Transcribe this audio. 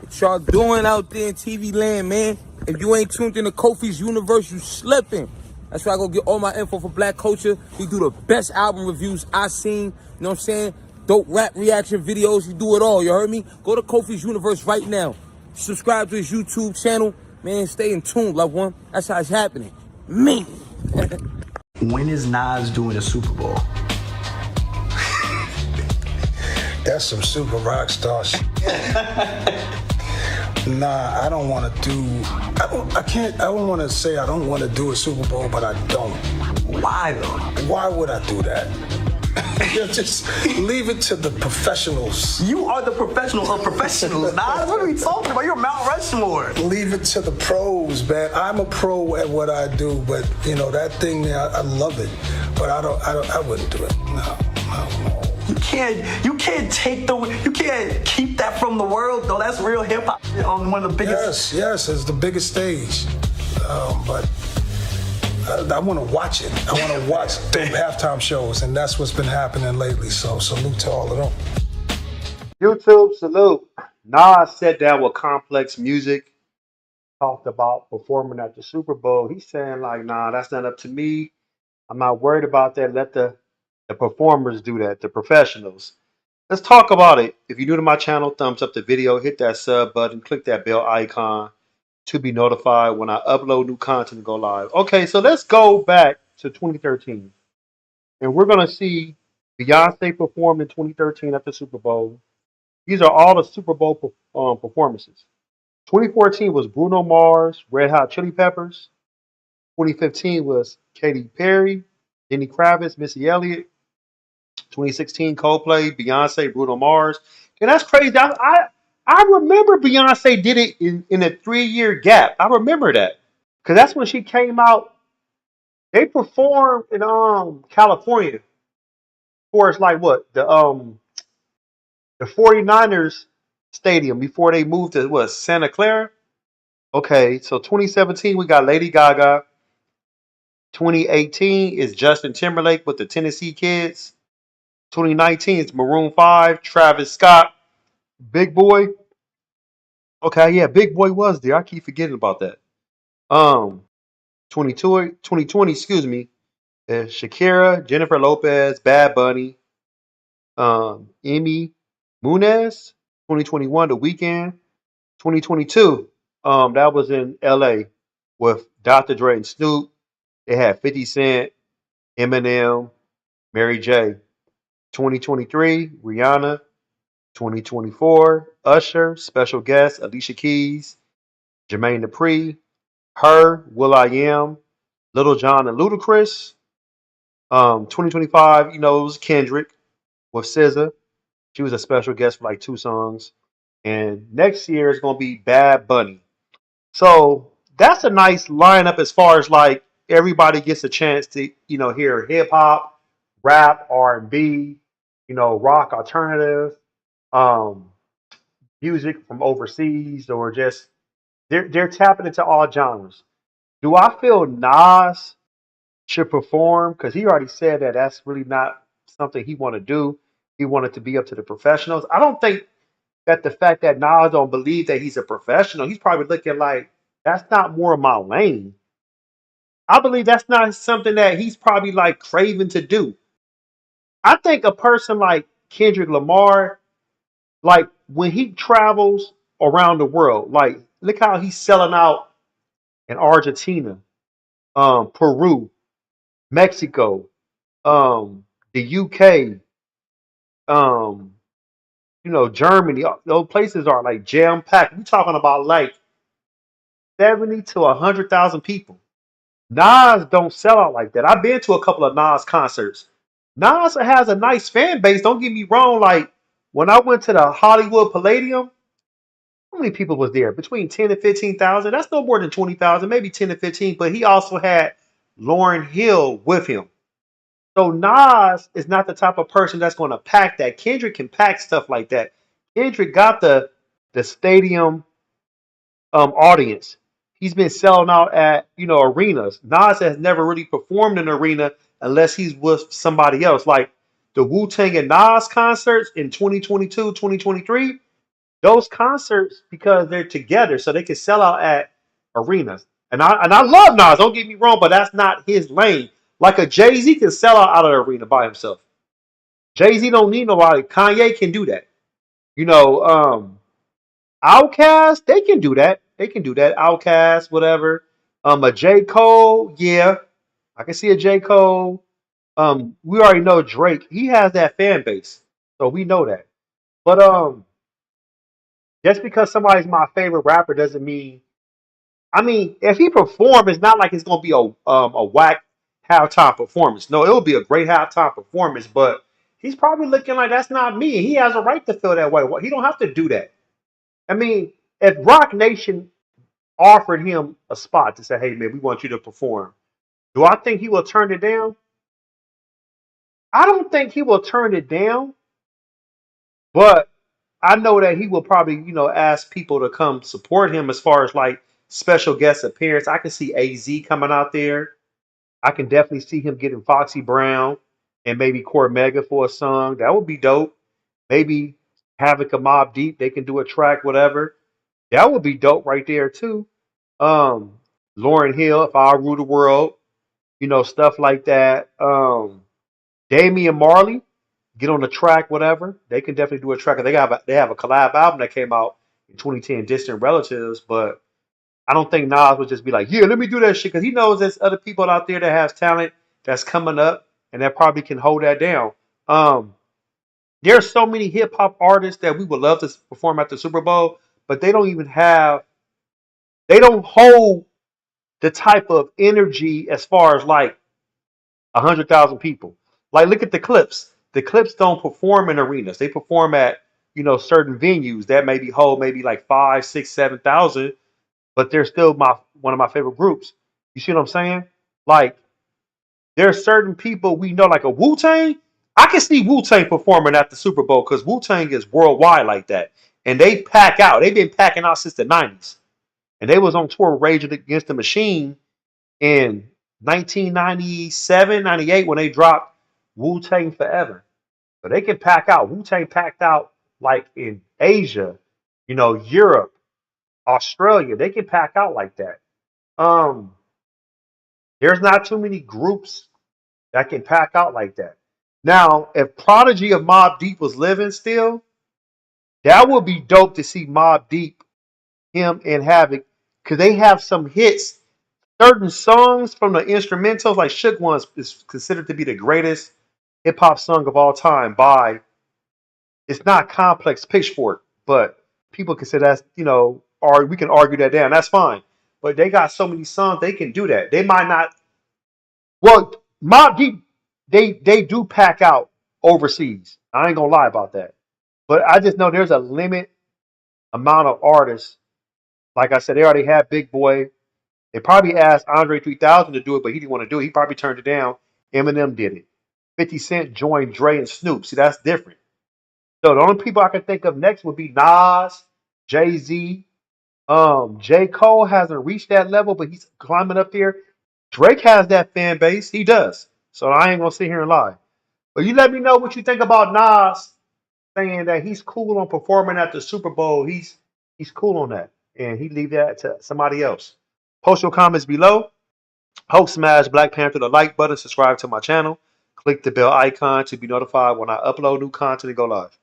What y'all doing out there in TV land, man? If you ain't tuned into Kofi's universe, you slipping. That's why I go get all my info for black culture. He do the best album reviews I seen. You know what I'm saying? Dope rap reaction videos. He do it all. You heard me? Go to Kofi's universe right now. Subscribe to his YouTube channel. Man, stay in tune, loved one. That's how it's happening. Me. When is Nas doing a Super Bowl? That's some super rock star shit. Nah, I don't want to do. I don't want to say I don't want to do a Super Bowl, but I don't. Why though? Why would I do that? Just leave it to the professionals. You are the professional of professionals, Nas. What are we talking about? You're Mount Rushmore. Leave it to the pros, man. I'm a pro at what I do, but you know that thing there, I love it, but I wouldn't do it. No. You can't keep that from the world though. That's real hip hop on one of the biggest. Yes, it's the biggest stage, but I want to watch it. I want to watch dope halftime shows, and that's what's been happening lately. So salute to all of them. YouTube salute. Nas sat down with Complex Music, talked about performing at the Super Bowl. He's saying like, nah, that's not up to me. I'm not worried about that. Let the performers do that, the professionals. Let's talk about it. If you're new to my channel, thumbs up the video, hit that sub button, click that bell icon to be notified when I upload new content and go live. Okay, so let's go back to 2013. And we're going to see Beyonce perform in 2013 at the Super Bowl. These are all the Super Bowl performances. 2014 was Bruno Mars, Red Hot Chili Peppers. 2015 was Katy Perry, Jenny Kravitz, Missy Elliott. 2016 Coldplay, Beyonce, Bruno Mars. And that's crazy. I remember Beyonce did it in a 3-year gap. I remember that. Because that's when she came out. They performed in California. For it's like what? The 49ers stadium before they moved to what, Santa Clara? Okay, so 2017 we got Lady Gaga. 2018 is Justin Timberlake with the Tennessee Kids. 2019 is Maroon 5, Travis Scott, Big Boy. Okay, yeah, Big Boy was there. I keep forgetting about that. 2020, excuse me, Shakira, Jennifer Lopez, Bad Bunny, Emmy Munez. 2021, The Weeknd. 2022, that was in LA with Dr. Dre and Snoop. They had 50 Cent, Eminem, Mary J. 2023, Rihanna. 2024, Usher, special guest, Alicia Keys, Jermaine Dupri, Her, will.i.am, Little John and Ludacris. 2025, it was Kendrick with SZA. She was a special guest for like 2 songs. And next year is going to be Bad Bunny. So that's a nice lineup as far as like everybody gets a chance to, hear hip hop, rap, R&B, rock, alternative, music from overseas, or just they're tapping into all genres. Do I feel Nas should perform? Because he already said that that's really not something he want to do. He wanted to be up to the professionals. I don't think that the fact that Nas don't believe that he's a professional, he's probably looking like that's not more of my lane. I believe that's not something that he's probably like craving to do. I think a person like Kendrick Lamar, like when he travels around the world, like look how he's selling out in Argentina, Peru, Mexico, the UK, Germany. Those places are like jam packed. We're talking about like 70 to 100,000 people. Nas don't sell out like that. I've been to a couple of Nas concerts. Nas has a nice fan base. Don't get me wrong. Like when I went to the Hollywood Palladium, how many people was there? Between 10 and 15,000. That's no more than 20,000, maybe 10 to 15. But he also had Lauryn Hill with him. So Nas is not the type of person that's going to pack that. Kendrick can pack stuff like that. Kendrick got the stadium audience. He's been selling out at arenas. Nas has never really performed in an arena unless he's with somebody else. Like the Wu-Tang and Nas concerts in 2022, 2023, those concerts, because they're together, so they can sell out at arenas. And I love Nas. Don't get me wrong, but that's not his lane. Like a Jay-Z can sell out of the arena by himself. Jay-Z don't need nobody. Kanye can do that. You know, Outkast, they can do that. They can do that. Outkast, whatever. A J. Cole, yeah. I can see a J. Cole. We already know Drake. He has that fan base. So we know that. But just because somebody's my favorite rapper doesn't mean, I mean, if he perform, it's not like it's gonna be a whack halftime performance. No, it'll be a great halftime performance, but he's probably looking like that's not me. He has a right to feel that way. He don't have to do that. I mean, if Rock Nation offered him a spot to say, "Hey man, we want you to perform," do I think he will turn it down? I don't think he will turn it down, but I know that he will probably, ask people to come support him as far as like special guest appearance. I can see AZ coming out there. I can definitely see him getting Foxy Brown and maybe Cormega for a song. That would be dope. Maybe Havoc and Mob Deep, they can do a track, whatever. That would be dope right there too. Um, Lauryn Hill, If I Rule the World, stuff like that. Damian Marley, get on the track, whatever. They can definitely do a track. They have a collab album that came out in 2010, Distant Relatives, but I don't think Nas would just be like, yeah, let me do that shit, because he knows there's other people out there that has talent that's coming up and that probably can hold that down. Um, there's so many hip hop artists that we would love to perform at the Super Bowl, but they don't hold the type of energy as far as like 100,000 people. Like, look at the Clips. The Clips don't perform in arenas. They perform at certain venues that maybe hold maybe like 5, 6, 7,000, but they're still one of my favorite groups. You see what I'm saying? Like, there are certain people we know, like a Wu-Tang. I can see Wu-Tang performing at the Super Bowl because Wu-Tang is worldwide like that, and they pack out. They've been packing out since the '90s, and they was on tour with Rage Against the Machine in 1997, '98 when they dropped Wu-Tang Forever. So they can pack out. Wu-Tang packed out like in Asia, Europe, Australia. They can pack out like that. Um, there's not too many groups that can pack out like that. Now, if Prodigy of Mobb Deep was living still, that would be dope to see Mobb Deep, him and Havoc, because they have some hits. Certain songs from the instrumentals, like Shook Ones, is considered to be the greatest hip hop song of all time by, it's not Complex Pitchfork, but people consider that's, or we can argue that down. That's fine. But they got so many songs, they can do that. They might not, well, Mobb Deep, they do pack out overseas. I ain't gonna lie about that. But I just know there's a limit amount of artists. Like I said, they already had Big Boy. They probably asked Andre 3000 to do it, but he didn't want to do it. He probably turned it down. Eminem did it. 50 Cent joined Dre and Snoop. See, that's different. So the only people I can think of next would be Nas, Jay-Z. J. Cole hasn't reached that level, but he's climbing up there. Drake has that fan base. He does. So I ain't gonna sit here and lie. But you let me know what you think about Nas saying that he's cool on performing at the Super Bowl. He's cool on that. And he leave that to somebody else. Post your comments below. Hope smash Black Panther the like button, subscribe to my channel, click the bell icon to be notified when I upload new content and go live.